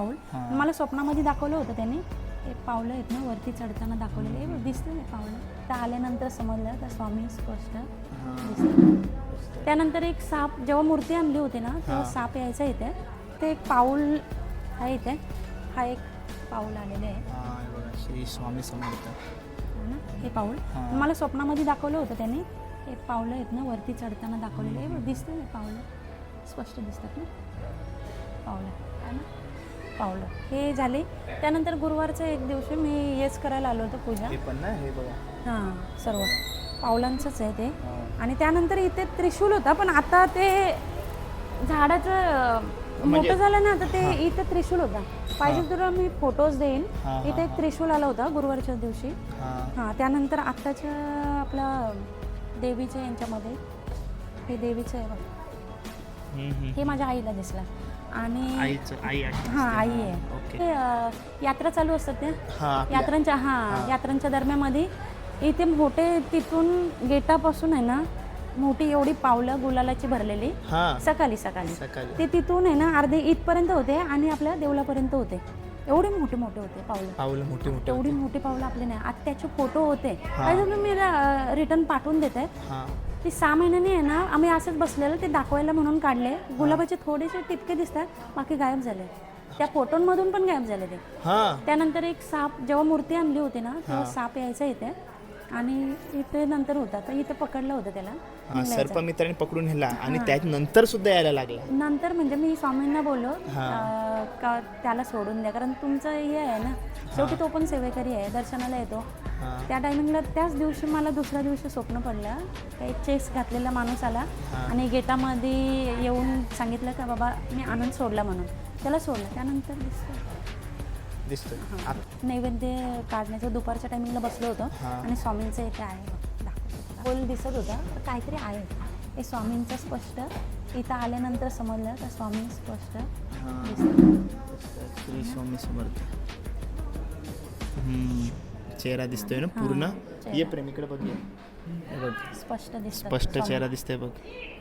पाऊल मला स्वप्नामध्ये दाखवलं होतं त्यांनी. हे पावलं आहेत ना वरती चढताना दाखवलेले, हे दिसतं नाही पावलं. तर आल्यानंतर समजलं तर स्वामी स्पष्ट दिसतं. त्यानंतर एक साप, जेव्हा मूर्ती आणली होती ना तेव्हा साप यायचा इथे. ते एक पाऊल आहे इथे, हा एक पाऊल आलेले आहे. श्री स्वामी समर्थ. हे पाऊल मला स्वप्नामध्ये दाखवलं होतं त्यांनी. हे पावलं आहेत ना वरती चढताना दाखवलेले, हे दिसतं नाही पावलं, स्पष्ट दिसतात ना पावलं आहे ना. पावलं हे झाले. त्यानंतर गुरुवारच्या एक दिवशी मी हेच करायला आलो होतो पूजा. हे पण ना, हे बघा हां सर्व पावलांचंच आहे ते. आणि त्यानंतर इथे त्रिशूल होता, पण आता ते झाडाचं मोठं झालं ना, तर ते इथे त्रिशूल होता. पाहिजे तुला मी फोटोज देईन. इथे एक त्रिशूल आला होता गुरुवारच्या दिवशी. हां त्यानंतर आत्ताच्या आपल्या देवीच्या यांच्यामध्ये हे देवीचं आहे बघ, हे माझ्या आईला दिसलं. आणि आई आहे. ते यात्रा चालू असतात त्या यात्रांच्या दरम्यानमध्ये इथे मोठे, तिथून गेटापासून आहे ना मोठी एवढी पावलं गुलालाची भरलेली सकाळी ते तिथून आहे ना अर्धे इथपर्यंत होते आणि आपल्या देवळापर्यंत होते. एवढे मोठे मोठे होते पावलं मोठे एवढी मोठी पावलं आपले नाही. आता त्याचे फोटो होते, मी रिटर्न पाठवून देत आहेत. ती 6 महिन्यांनी आहे ना आम्ही असंच बसलेलं, ते दाखवायला म्हणून काढले. गुलाबाचे थोडेसे टिपके दिसतात, बाकी गायब झाले. त्या फोटोंमधून पण गायब झाले ते. त्यानंतर एक साप, जेव्हा मूर्ती आणली होती ना तेव्हा साप यायचा इथे आणि इथे नंतर होता, तर इथे पकडलं होतं त्याला. सर्पमित्राने पकडून नेला आणि त्यानंतर सुद्धा यायला लागला. नंतर म्हणजे मी स्वामींना बोललो का त्याला सोडून द्या, कारण तुमचं हे आहे ना, शेवटी तो पण सेवेकरी आहे, दर्शनाला येतो. त्या टायमिंगला त्याच दिवशी मला दुसऱ्या दिवशी स्वप्न पडलं, काही चेक्स घातलेला माणूस आला आणि गेटामध्ये येऊन सांगितलं का बाबा मी आनंद सोडला म्हणून. त्याला सोडलं. त्यानंतर दिसतोय नैवेद्य काढण्याचं दुपारच्या टायमिंगला बसलो होतो आणि स्वामींचं इथे आहे बोल दिसत होता, तर काहीतरी आहे. हे स्वामींचं स्पष्ट इथं आल्यानंतर समजलं तर स्वामी स्पष्ट श्री स्वामी समर्थ. चेहरा दिसतोय ना पूर्ण. ये प्रेमीकडे बघ, स्पष्ट चेहरा दिसतोय बघ.